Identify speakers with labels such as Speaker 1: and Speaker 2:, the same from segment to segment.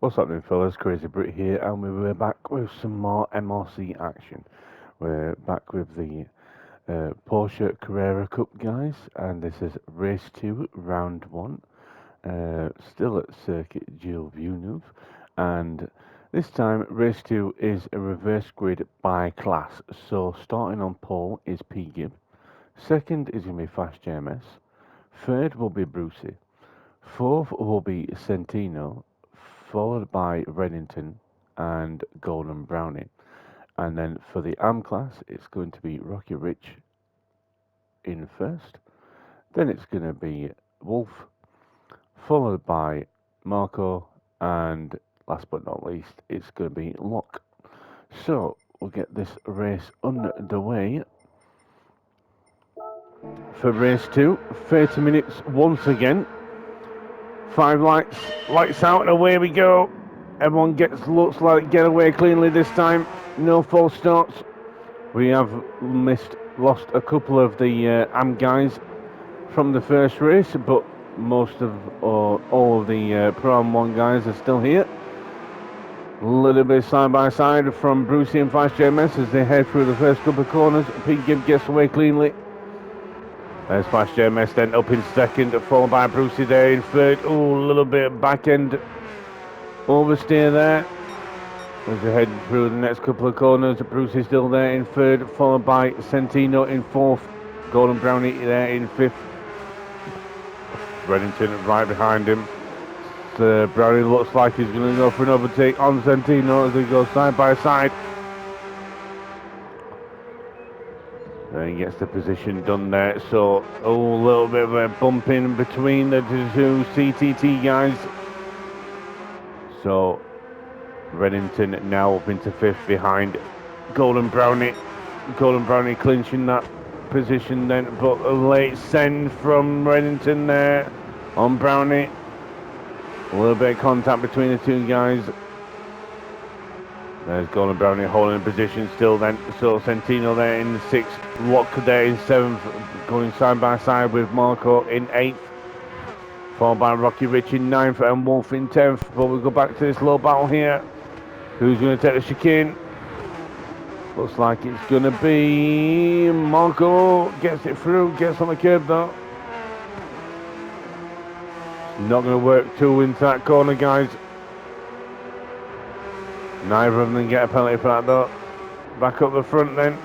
Speaker 1: What's happening, fellas? Crazy Brit here, and we're back with some more MRC action. We're back with the Porsche Carrera Cup, guys, and this is race 2, round 1, still at Circuit Gilles Villeneuve, and this time race 2 is a reverse grid by class. So starting on pole is P. Gibb, second is going to be Fast JMS, third will be Brucey, fourth will be Centino, followed by Reddington and Golden Brownie. And then for the AM class, it's going to be Rocky Rich in first. Then it's going to be Wolf, followed by Marco, and last but not least, it's going to be Locke. So we'll get this race underway. For race 2, 30 minutes once again. 5 lights out, and away we go. Everyone looks like get away cleanly this time. No false starts. We have lost a couple of the AM guys from the first race, but most of all of the Pro Am1 guys are still here. A little bit side by side from Brucey and Fast JMS as they head through the first couple of corners. Pete Gibb gets away cleanly. There's Fast JMS then up in second, followed by Brucey there in third. Oh, a little bit of back end oversteer there. As we head through the next couple of corners, Brucey still there in third, followed by Centino in fourth. Golden Brownie there in fifth. Reddington right behind him. Brownie looks like he's going to go for an overtake on Centino as they go side by side. And he gets the position done there, so a little bit of a bump in between the two CTT guys. So Reddington now up into fifth behind Golden Brownie. Golden Brownie clinching that position then, but a late send from Reddington there on Brownie. A little bit of contact between the two guys. There's Golden Brownie holding position still then. So Centino there in sixth, Locke there in seventh, going side by side with Marco in eighth. Followed by Rocky Rich in ninth and Wolf in 10th. But we go back to this low battle here. Who's going to take the chicane? Looks like it's going to be Marco. Gets it through, gets on the curb though. It's not going to work too into that corner, guys. Neither of them get a penalty for that though. Back up the front then.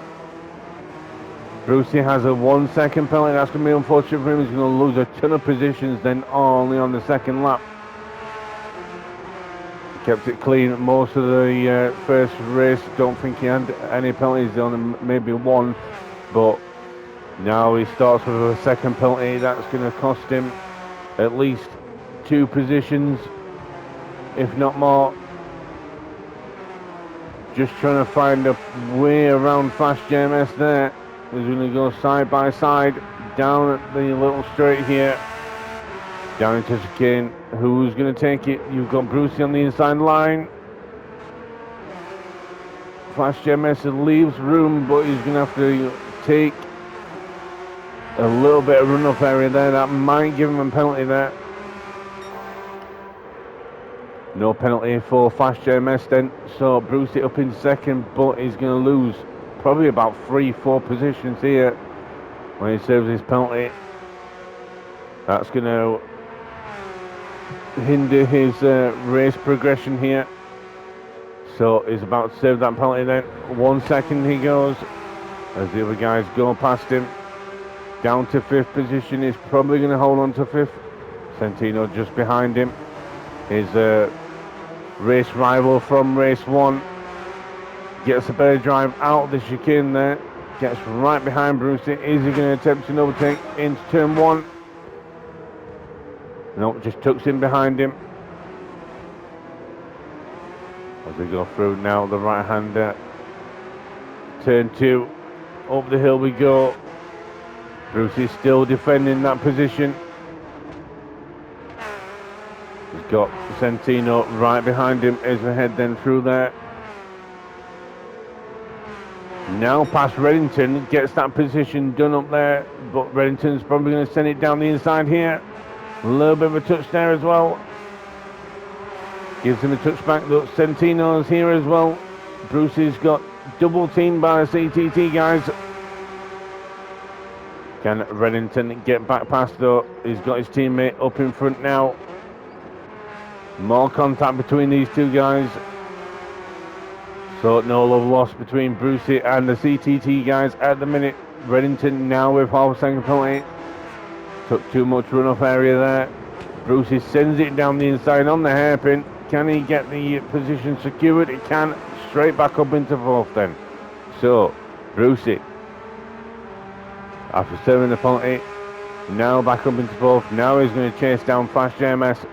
Speaker 1: Brucey has a 1 second penalty. That's going to be unfortunate for him. He's going to lose a ton of positions then only on the second lap. He kept it clean most of the first race. Don't think he had any penalties, on maybe one. But now he starts with a second penalty. That's going to cost him at least 2 positions, if not more. Just trying to find a way around Fast JMS there. He's going to go side by side down at the little straight here. Down into chicane. Who's going to take it? You've got Brucey on the inside line. Fast JMS leaves room, but he's going to have to take a little bit of runoff area there. That might give him a penalty there. No penalty for Fast JMS then, so Brucey up in second, but he's going to lose probably about 3-4 positions here when he serves his penalty. That's going to hinder his race progression here. So he's about to serve that penalty then. 1 second he goes as the other guys go past him. Down to 5th position, he's probably going to hold on to 5th. Centino just behind him. His race rival from race 1 gets a better drive out of the chicane there, gets right behind Brucey. Is he going to attempt an overtake into turn 1? No, just tucks in behind him. As we go through now the right hander, turn 2, up the hill we go. Brucey still defending that position. He's got Centino right behind him as we head then through there. Now past Reddington, gets that position done up there, but Reddington's probably going to send it down the inside here. A little bit of a touch there as well. Gives him a touchback, but Centino's here as well. Brucey's got double teamed by the CTT guys. Can Reddington get back past though? He's got his teammate up in front now. More contact between these two guys. So no love lost between Brucey and the CTT guys at the minute. Reddington now with half a second penalty. Took too much run-off area there. Brucey sends it down the inside on the hairpin. Can he get the position secured? He can. Straight back up into fourth then. So, Brucey, after serving the penalty, now back up into fourth. Now he's going to chase down Fast JMS.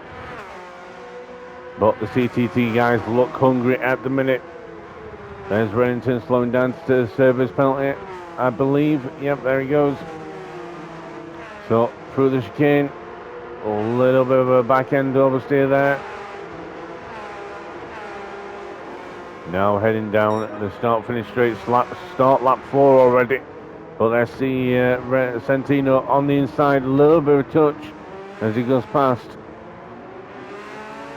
Speaker 1: But the CTT guys look hungry at the minute. There's Reddington slowing down to serve his penalty, I believe. Yep, there he goes. So, through the chicane. A little bit of a back end oversteer there. Now heading down the start-finish straight, start lap 4 already. But let's see Centino on the inside, a little bit of touch as he goes past.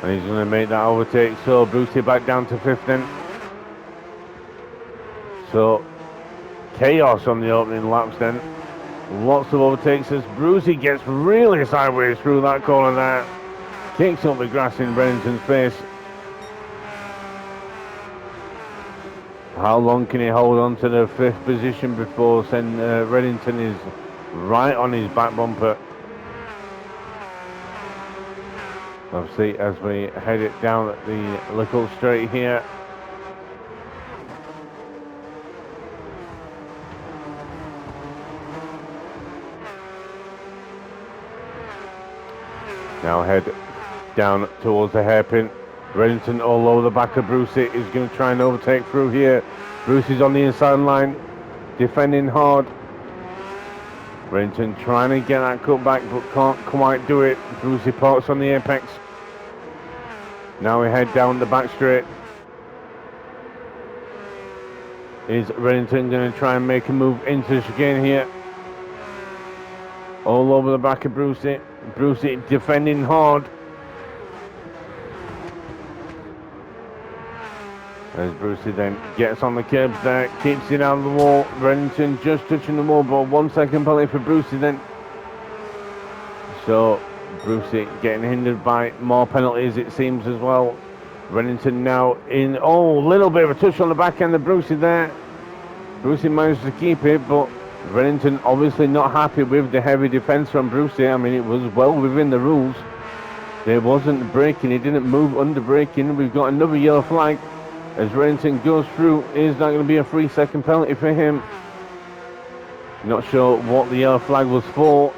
Speaker 1: And he's going to make that overtake, so Brucey back down to 5th then. So, chaos on the opening laps then. Lots of overtakes as Brucey gets really sideways through that corner there. Kicks up the grass in Reddington's face. How long can he hold on to the 5th position before Reddington is right on his back bumper? Obviously, as we head it down at the little straight here. Now head down towards the hairpin. Reddington all over the back of Brucey is going to try and overtake through here. Brucey's on the inside line, defending hard. Reddington trying to get that cut back, but can't quite do it. Brucey parks on the apex. Now we head down the back straight. Is Reddington going to try and make a move into the chicane here? All over the back of Brucey. Brucey defending hard. As Brucey then gets on the curbs there, keeps it out of the wall. Reddington just touching the wall, but 1 second penalty for Brucey then. So Brucey getting hindered by more penalties it seems as well. Reddington now in, oh, a little bit of a touch on the back end of Brucey there. Brucey managed to keep it, but Reddington obviously not happy with the heavy defence from Brucey. I mean, it was well within the rules. There wasn't braking, he didn't move under braking. We've got another yellow flag. As Reddington goes through, is not going to be a 3 second penalty for him. Not sure what the yellow flag was for.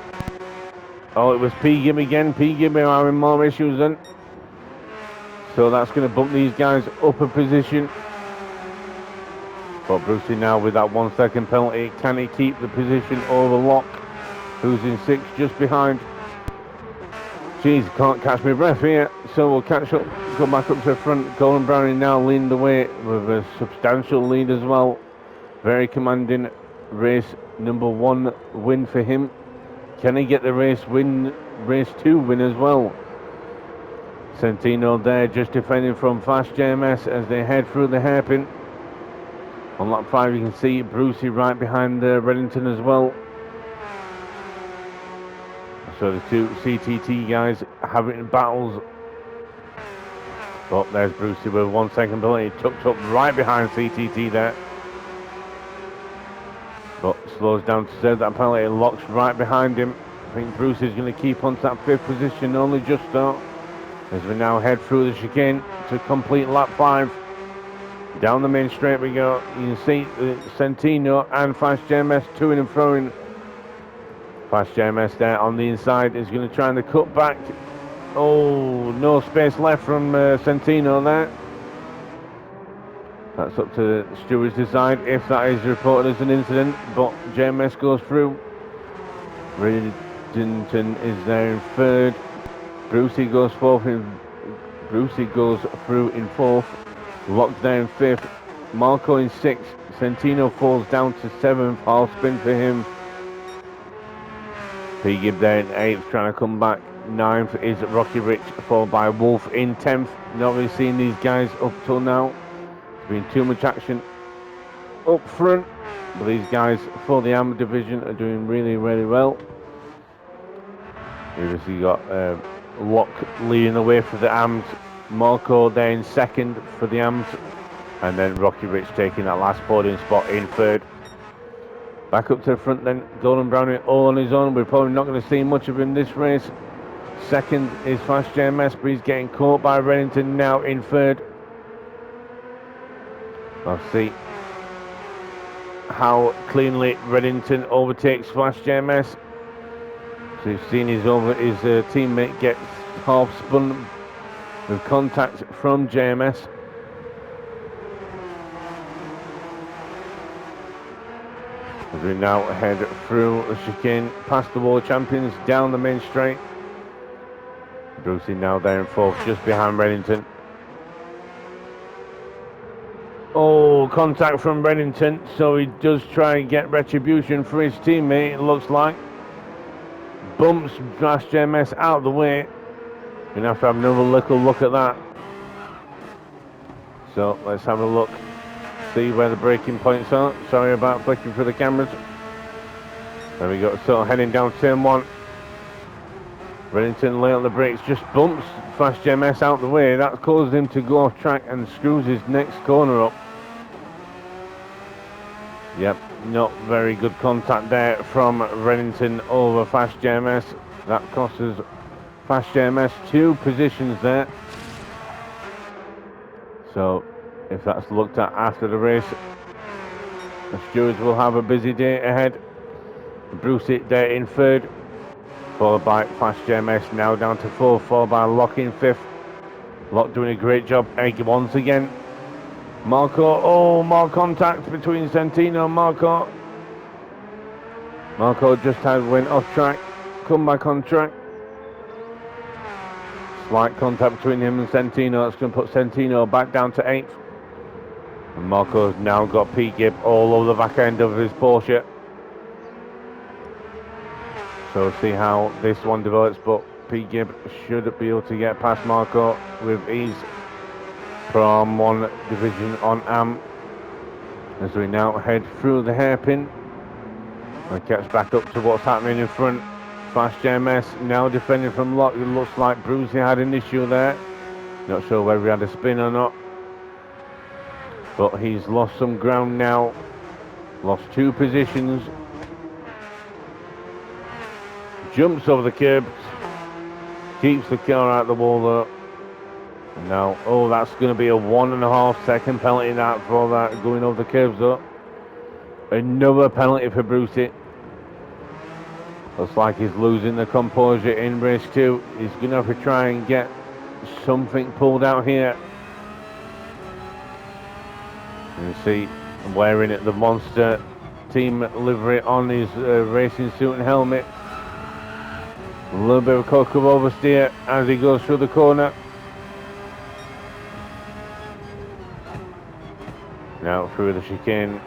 Speaker 1: Oh, it was P. Gibb again. P. Gibb having more issues then. So that's going to bump these guys up a position. But Brucey now with that 1 second penalty. Can he keep the position over Locke, who's in 6th just behind? Jeez, can't catch my breath here. So we'll catch up, go back up to the front. Colin Browning now leading the way with a substantial lead as well. Very commanding race number 1 win for him. Can he get the race 2 win as well? Centino there just defending from Fast JMS as they head through the hairpin. On lap 5 you can see Brucey right behind Reddington as well. So the two CTT guys having battles. But there's Brucey with 1 second penalty, tucked up right behind CTT there. But slows down to serve that penalty, Locks right behind him. I think Brucey's going to keep on to that 5th position, only just start. As we now head through the chicane to complete lap 5. Down the main straight we go. You can see Centino and Fast JMS to-ing and throwing. Fast JMS there on the inside is going to try and cut back. Oh, no space left from Centino there. That's up to the stewards to decide if that is reported as an incident, but JMS goes through. Reddington is there in 3rd. Brucey goes 4th. Brucey goes through in 4th. Locked there in 5th. Marco in 6th. Centino falls down to 7th. Half spin for him. P. Gibb there in 8th, trying to come back. 9th is Rocky Rich, followed by Wolf in 10th. Not really seen these guys up till now. There's been too much action up front, but these guys for the AM division are doing really, really well. You've obviously got Locke leading the way for the AMs, Marco there in 2nd for the AMs, and then Rocky Rich taking that last podium spot in 3rd. Back up to the front then, Golden Brownie all on his own. We're probably not going to see much of him this race. 2nd is Fast JMS, but he's getting caught by Reddington now in 3rd. I'll see how cleanly Reddington overtakes Flash JMS. So you've seen his teammate get half spun with contact from JMS. As we now head through the chicane, past the World Champions, down the main straight. Brucey now there in 4th, just behind Reddington. Oh, contact from Reddington, so he does try and get retribution for his teammate, it looks like. Bumps Flash JMS out of the way. Gonna have to have another little look at that. So let's have a look. See where the braking points are. Sorry about flicking through the cameras. There we go, so heading down turn 1. Reddington lay on the brakes, just bumps Flash JMS out the way. That causes him to go off track and screws his next corner up. Yep, not very good contact there from Reddington over Fast JMS. That costs us Fast JMS 2 positions there. So if that's looked at after the race, the stewards will have a busy day ahead. Brucey there in 3rd, followed by Fast JMS now down to 4th, followed by Locke in 5th. Locke doing a great job once again. Marco, oh, more contact between Santino and Marco. Marco just went off track, come back on track. Slight contact between him and Santino. That's going to put Santino back down to 8th. And Marco's now got Pete Gibb all over the back end of his Porsche. So we'll see how this one develops, but Pete Gibb should be able to get past Marco with ease from one division on AM. As we now head through the hairpin and catch back up to what's happening in front. Fast JMS now defending from Locke. It looks like Brucey had an issue there. Not sure whether he had a spin or not, but he's lost some ground now. Lost 2 positions. Jumps over the curbs. Keeps the car out the wall though. Now, oh, that's going to be a 1.5 second penalty that for that going over the curbs though. Another penalty for Brucey. Looks like he's losing the composure in race 2. He's going to have to try and get something pulled out here. You can see wearing the Monster team livery on his racing suit and helmet. A little bit of cock of oversteer as he goes through the corner. Now through the chicane.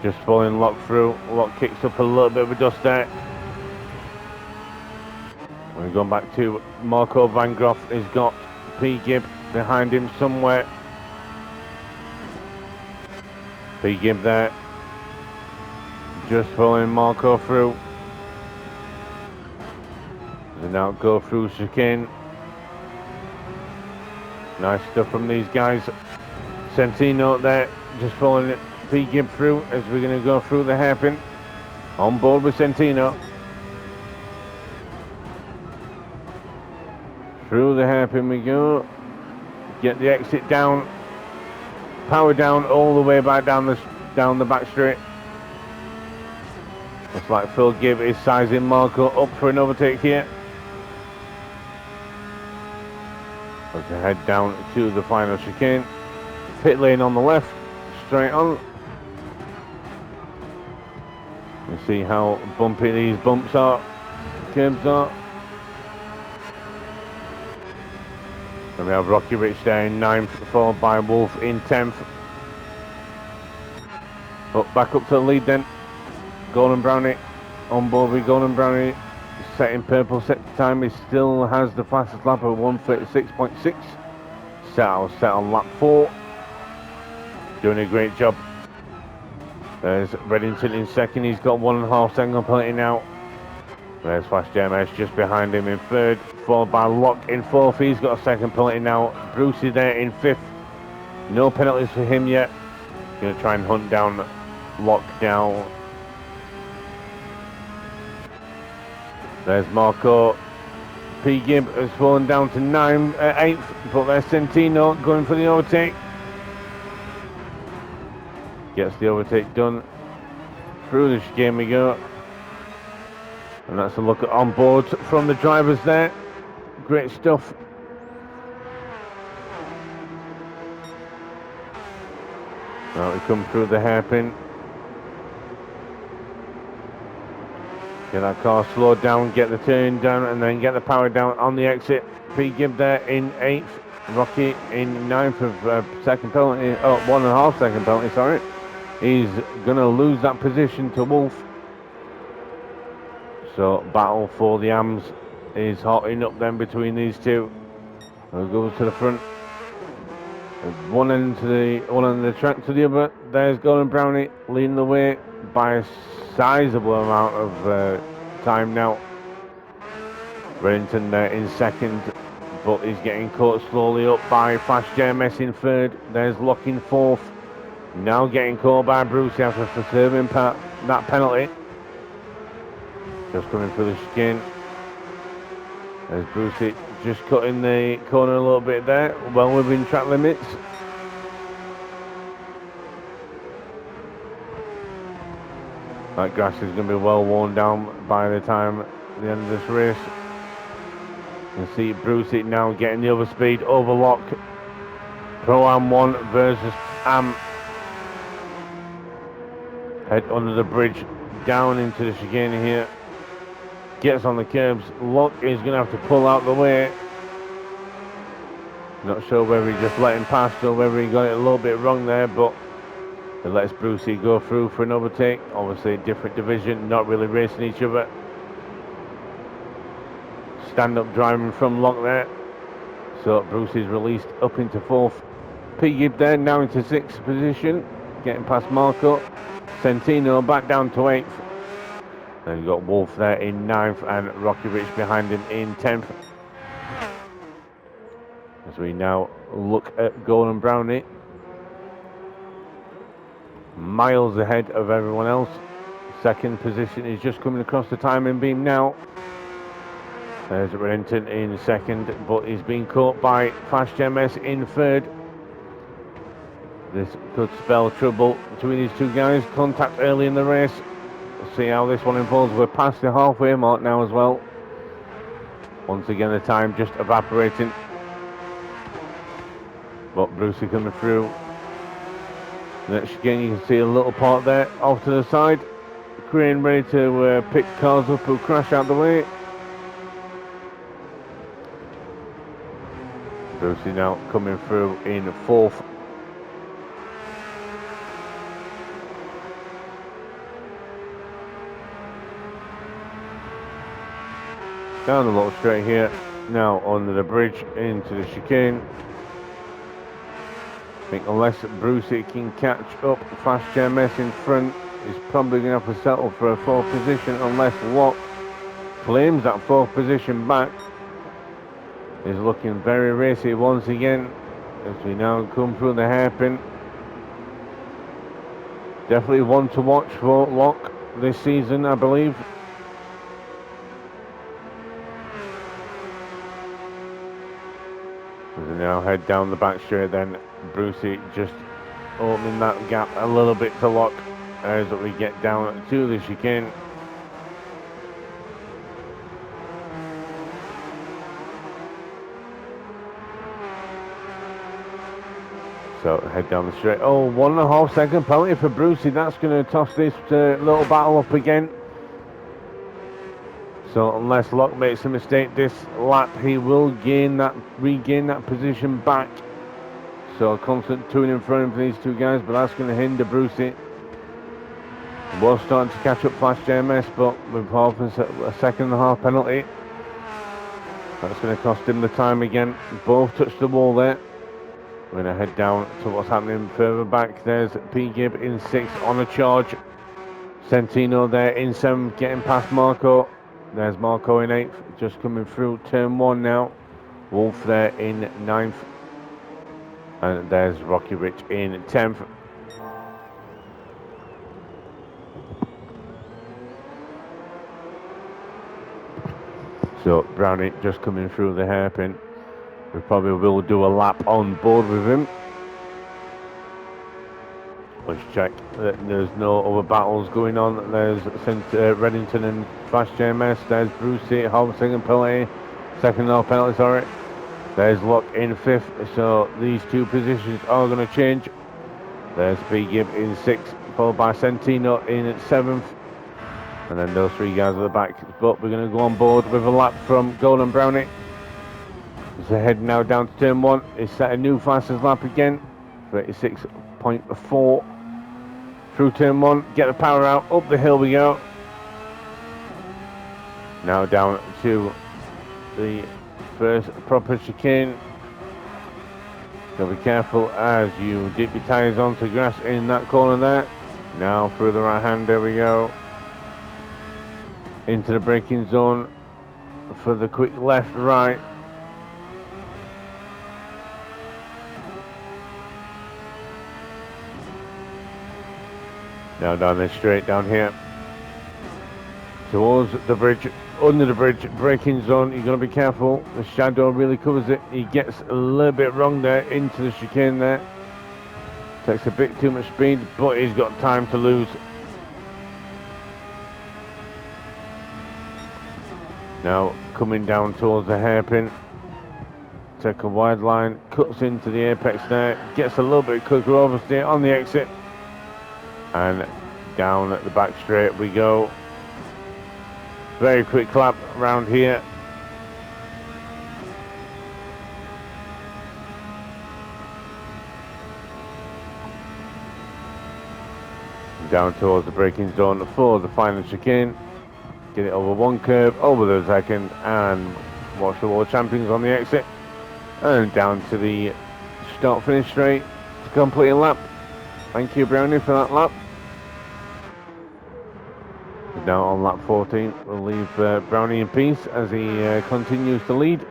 Speaker 1: Just following Locke through. Locke kicks up a little bit of a dust there. We're going back to Marco Van Groff. He's got P. Gibb behind him somewhere. P. Gibb there. Just following Marco through. They now go through chicane. Nice stuff from these guys. Santino there, just following it. P. Gibb through as we're going to go through the hairpin. On board with Santino. Through the hairpin we go. Get the exit down. Power down all the way back down the back straight. Looks like Phil Gibb is sizing Marco up for an overtake here. Let's head down to the final chicane. Pit lane on the left, straight on. You see how bumpy these bumps are, curbs are. And we have Rocky Rich there in 9th, followed by Wolf in 10th. But back up to the lead then. Golden Brownie on board with Golden Brownie. set in purple set time. He still has the fastest lap of 1:36.6. Set on lap 4. Doing a great job. There's Reddington in second. He's got 1.5 second penalty now. There's Flash JMS just behind him in third, followed by Locke in fourth. He's got a second penalty now. Brucey there in fifth. No penalties for him yet. Going to try and hunt down Locke down. There's Marco. P. Gibb has fallen down to 8th, but there's Centino going for the overtake. Gets the overtake done. Through the chicane we go. And that's a look at on boards from the drivers there. Great stuff. Now we come through the hairpin. Get that car slowed down, get the turn down, and then get the power down on the exit. P. Gibb there in 8th. Rocky in 9th of second penalty. Oh, 1.5 second penalty, sorry. He's going to lose that position to Wolf. So battle for the AMs is hotting up then between these two. We'll go to the front. One end of the track to the other. There's Gordon Brownie leading the way by a sizable amount of time now. Reddington there in second, but he's getting caught slowly up by Flash JMS in third. There's Locke in fourth. Now getting caught by Brucey after serving that penalty. Just coming through the chicane. There's Brucey just cutting the corner a little bit there, well within track limits. That grass is going to be well worn down by the time the end of this race. You can see Brucey now getting the other speed over Locke. Pro-Am 1 versus Am. Head under the bridge, down into the chicane here. Gets on the curbs. Locke is going to have to pull out the way. Not sure whether he just let him pass or whether he got it a little bit wrong there, but it lets Brucey go through for an overtake. Obviously, different division, not really racing each other. Stand-up driving from Locke there. So Brucey's released up into fourth. P. Gibb there, now into 6th position, getting past Marco. Centino back down to 8th. Then you've got Wolf there in 9th and Rocky Rich behind him in 10th. As we now look at Gordon Brownie. Miles ahead of everyone else. Second position is just coming across the timing beam now. There's Reddington in second, but he's been caught by Flash JMS in third. This could spell trouble between these two guys. Contact early in the race. We'll see how this one unfolds. We're past the halfway mark now as well. Once again the time just evaporating. But Brucey coming through. Next again you can see a little part there off to the side. Crane ready to pick cars up who crash out the way. Brucey now coming through in fourth. Down the little straight here, now under the bridge into the chicane. I think unless Brucey can catch up Flash JMS in front, he's probably going to have to settle for a 4th position unless Locke claims that 4th position back. He's looking very racy once again as we now come through the hairpin. Definitely one to watch for Locke this season, I believe. As we now head down the back straight, then Brucey just opening that gap a little bit to Locke as we get down to the chicane. So head down the straight. Oh, 1.5 second penalty for Brucey. That's going to toss this little battle up again. So unless Locke makes a mistake this lap, he will regain that position back. So a constant to and fro for these two guys, but that's going to hinder Brucey. Was starting to catch up Flash JMS, but with a second and a half penalty. That's going to cost him the time again. Both touched the wall there. We're going to head down to what's happening further back. There's P. Gibb in 6th on a charge. Centino there in 7th, getting past Marco. There's Marco in 8th, just coming through turn 1 now. Wolf there in 9th. And there's Rocky Rich in 10th. So Brownie just coming through the hairpin. We probably will do a lap on board with him. Let's check that there's no other battles going on. There's Reddington and Flash JMS. There's Brucey, Hobson and penalty. Second half penalty, sorry. There's Locke in 5th. So these two positions are going to change. There's B. Gibb in 6th, followed by Centino in 7th. And then those three guys at the back. But we're going to go on board with a lap from Golden Brownie. So heading now down to turn 1. He's set a new fastest lap again. 36.4. Through turn 1. Get the power out. Up the hill we go. Now down to the first proper chicane. So be careful as you dip your tyres onto grass in that corner there. Now through the right hand. There we go. Into the braking zone for the quick left, right. Now down this straight down here towards the bridge, under the bridge, braking zone. You've got to be careful. The shadow really covers it. He gets a little bit wrong there into the chicane there. Takes a bit too much speed, but he's got time to lose. Now coming down towards the hairpin. Take a wide line, cuts into the apex there, gets a little bit quicker oversteer on the exit. And down at the back straight we go. Very quick lap around here. Down towards the braking zone for the final chicane. Get it over one curve, over the second, and watch the world champions on the exit. And down to the start finish straight to complete a lap. Thank you, Brownie, for that lap. Now on lap 14, we'll leave Brownie in peace as he continues to lead.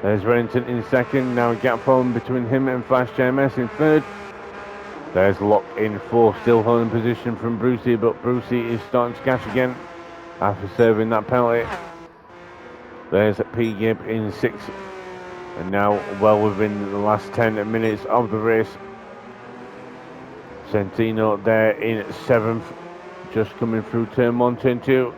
Speaker 1: There's Reddington in 2nd, now a gap formed between him and Flash JMS in 3rd. There's Locke in 4th, still holding position from Brucey, but Brucey is starting to catch again after serving that penalty. There's P. Gibb in 6th, and now well within the last 10 minutes of the race. Centino there in 7th, just coming through turn 1, turn 2.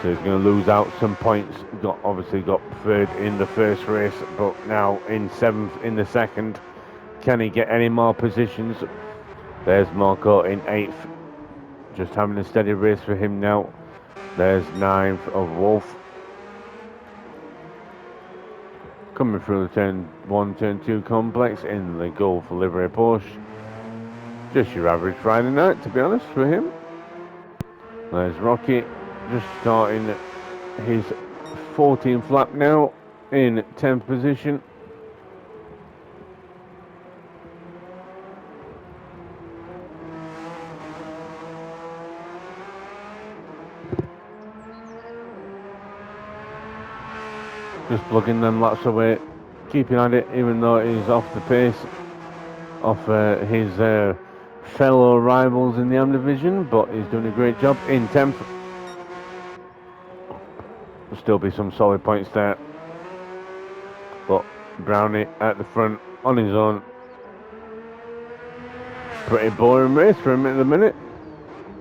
Speaker 1: So he's going to lose out some points. Obviously got 3rd in the first race, but now in 7th in the second. Can he get any more positions? There's Marco in 8th, just having a steady race for him now. There's 9th of Wolf. Coming through the turn 1, turn 2 complex in the Golf livery Porsche. Just your average Friday night, to be honest, for him. There's Rocky, just starting his 14th lap now in 10th position. Just plugging them laps away, keeping at it, even though he's off the pace of his fellow rivals in the AM division, but he's doing a great job in 10th. There'll still be some solid points there, but Brownie at the front on his own. Pretty boring race for him at the minute.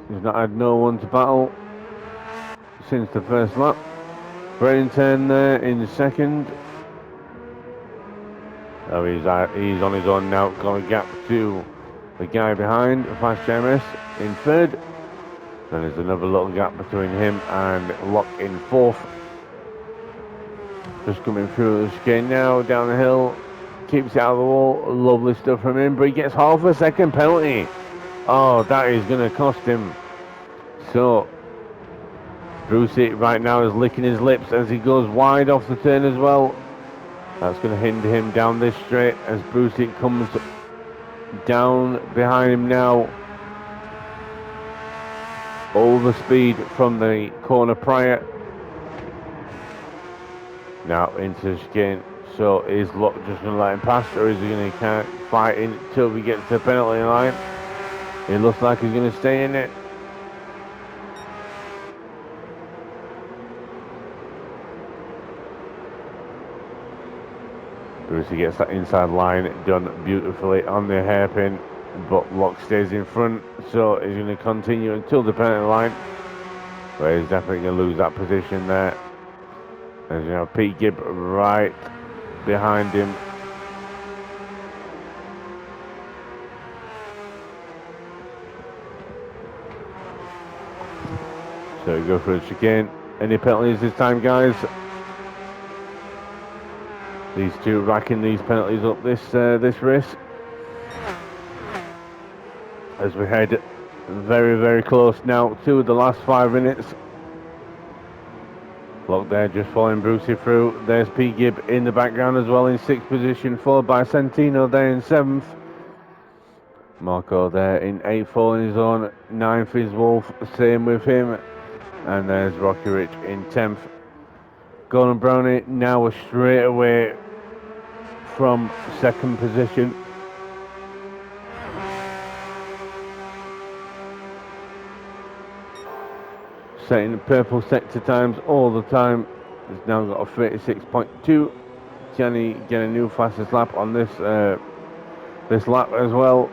Speaker 1: He's not had no one to battle since the first lap. Reddington there in 2nd. Oh, he's on his own now, got a gap to the guy behind, Flash JMS in 3rd. Then there's another little gap between him and Locke in 4th. Just coming through the chicane now, down the hill. Keeps it out of the wall. Lovely stuff from him, but he gets half a second penalty. Oh, that is going to cost him. So, Brucey right now is licking his lips as he goes wide off the turn as well. That's going to hinder him down this straight as Brucey comes down behind him now. All the speed from the corner prior. Now into the chicane. So is Locke just going to let him pass, or is he going to fight until we get to the penalty line? It looks like he's going to stay in it. Brucey gets that inside line done beautifully on the hairpin, but Locke stays in front, so he's going to continue until the penalty line, where he's definitely going to lose that position there. As you know, Pete Gibb right behind him. So we go for a chicane. Any penalties this time, guys? These two racking these penalties up this race. As we head very, very close now to the last 5 minutes. Locke there just following Brucey through. There's Pete Gibb in the background as well in 6th position, followed by Santino there in 7th. Marco there in 8th, following his own. 9th is Wolf, same with him. And there's Rocky Rich in 10th. Gordon Brownie now straight away from 2nd position. Setting the purple sector times all the time. He's now got a 36.2. Gianni get a new fastest lap on this this lap as well.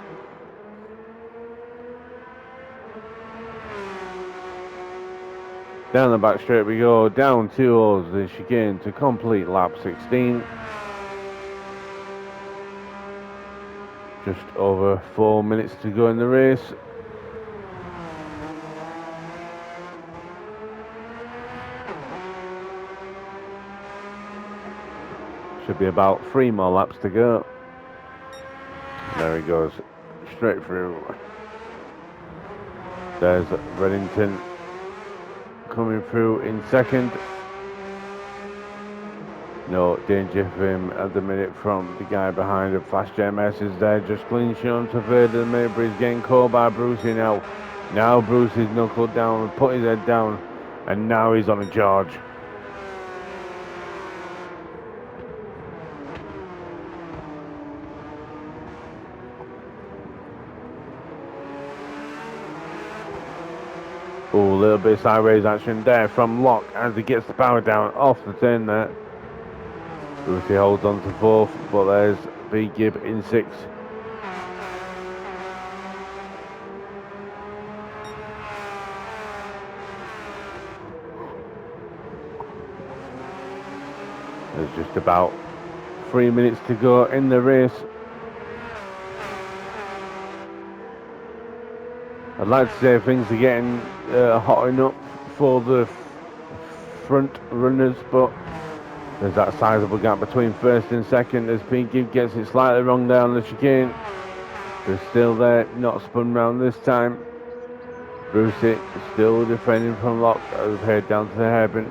Speaker 1: Down the back straight we go, down towards the chicane to complete lap 16. Just over 4 minutes to go in the race. Should be about 3 more laps to go. There he goes, straight through. There's Reddington coming through in 2nd. No danger for him at the minute from the guy behind him. Fast JMS is there, just clinching on to 3rd at the minute, but he's getting caught by Brucey now. Now Brucey's knuckled down, put his head down, and now he's on a charge. Oh, a little bit of sideways action there from Locke as he gets the power down off the turn there. Brucey holds on to 4th, but there's B. Gibb in 6th. There's just about 3 minutes to go in the race. I'd like to say things are getting hotting up for the front runners, but there's that sizable gap between 1st and 2nd as Pete Gibb gets it slightly wrong down the chicane. They're still there, not spun round this time. Brucey still defending from Locke as we head down to the hairpin.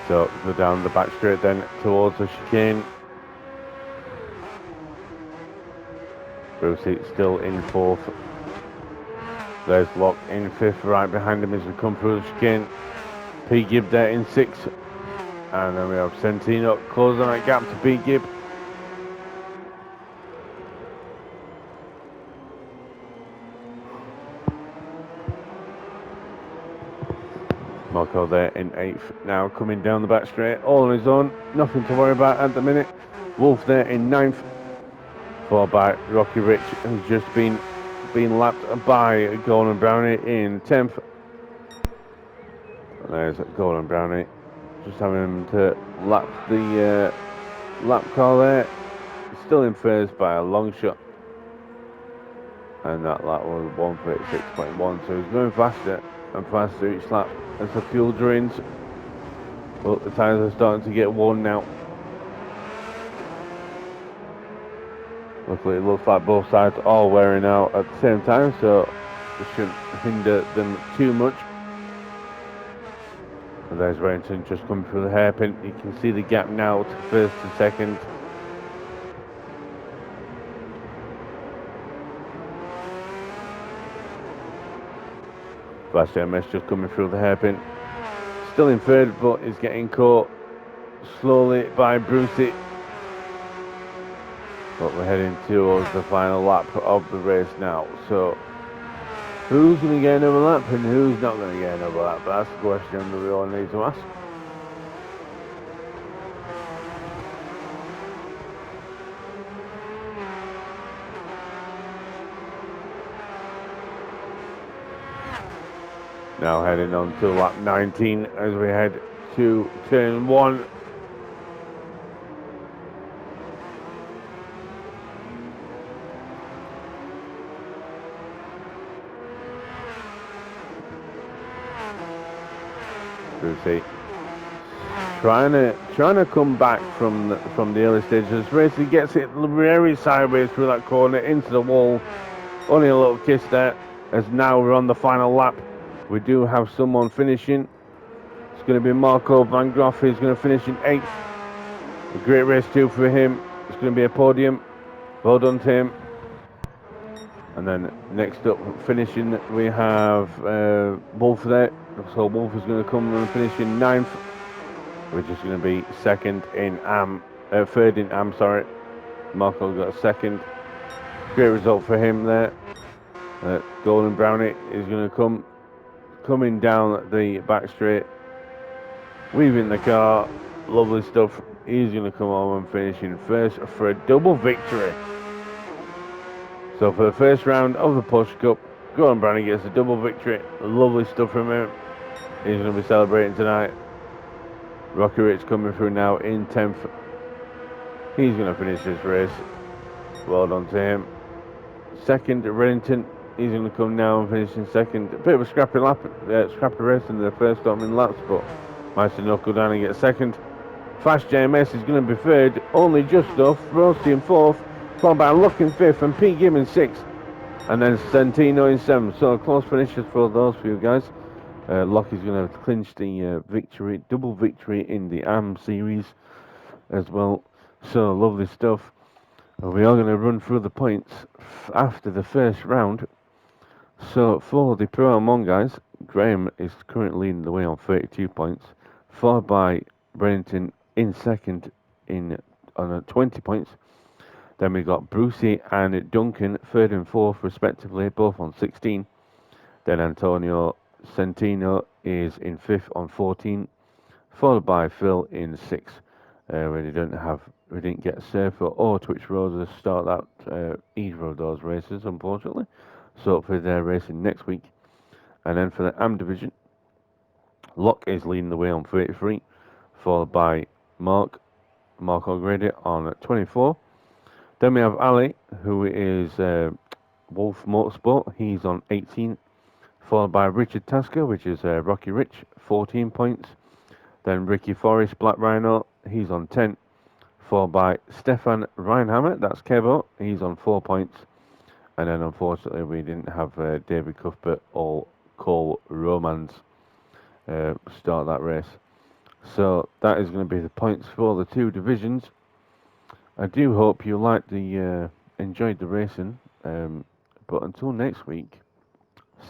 Speaker 1: So go down the back straight then towards the chicane. Brucey still in 4th. There's Locke in 5th, right behind him as we come through the chicane. P. Gibb there in 6th. And then we have Santino closing that gap to P. Gibb. Marco there in 8th, now coming down the back straight, all on his own, nothing to worry about at the minute. Wolf there in 9th, followed by Rocky Rich, who's just been lapped by Gordon Brownie in 10th. There's Gordon Brownie Just having to lap the lap car there. Still in first by a long shot. And that lap was 1:36.1, so he's going faster and faster each lap as the fuel drains. Well, the tyres are starting to get worn now. Luckily, it looks like both sides are all wearing out at the same time, so it shouldn't hinder them too much. And there's Remington just coming through the hairpin. You can see the gap now to first and second. Flash MS just coming through the hairpin. Still in third, but is getting caught slowly by Brucey. But we're heading towards the final lap of the race now. So, who's going to get another lap and who's not going to get another lap? That's the question that we all need to ask. Now heading on to lap 19 as we head to turn 1. Brucey trying to come back from the early stages. Racy gets it very sideways through that corner into the wall. Only a little kiss there. As now we're on the final lap. We do have someone finishing. It's going to be Marco van Groff. He's going to finish in 8th. A great race too for him. It's going to be a podium. Well done to him. And then next up finishing we have Wolf there. So Wolf is going to come and finish in 9th. Which is going to be second in third in AM, sorry. Marco got a second. Great result for him there. Golden Brownie is going to coming down the back straight, weaving the car. Lovely stuff. He's going to come home and finish in first for a double victory. So for the first round of the Porsche Cup, Golden Brownie gets a double victory. Lovely stuff from him. He's going to be celebrating tonight. Rocky Rich coming through now in 10th. He's going to finish this race. Well done to him. Second, Reddington. He's going to come now and finish in second. A bit of a scrappy race in the first opening laps, but managed to knuckle down and get second. Flash JMS is going to be third, only just off. Roasty in fourth, followed by Luck in fifth and Pete Gibb in sixth. And then Santino in seventh. So close finishes for those few guys. Locke is going to clinch the double victory in the AM series as well. So lovely stuff. We are going to run through the points after the first round. So for the Pro M1 guys, Graham is currently leading the way on 32 points, followed by Brennington in second on 20 points. Then we got Brucey and Duncan third and fourth respectively, both on 16. Then Antonio Centino is in 5th on 14, followed by Phil in 6th. We didn't get Surfer or Twitch Roses to start that either of those races, unfortunately. So hopefully they're racing next week. And then for the AM division, Locke is leading the way on 33, followed by Mark O'Grady on 24. Then we have Ali, who is Wolf Motorsport. He's on 18. Followed by Richard Tasker, which is Rocky Rich, 14 points. Then Ricky Forrest, Black Rhino, he's on 10. Followed by Stefan Reinhammer, that's Kevo, he's on 4 points. And then unfortunately we didn't have David Cuthbert or Cole Romans start that race. So that is going to be the points for the two divisions. I do hope you enjoyed the racing. But until next week,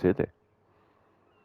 Speaker 1: City.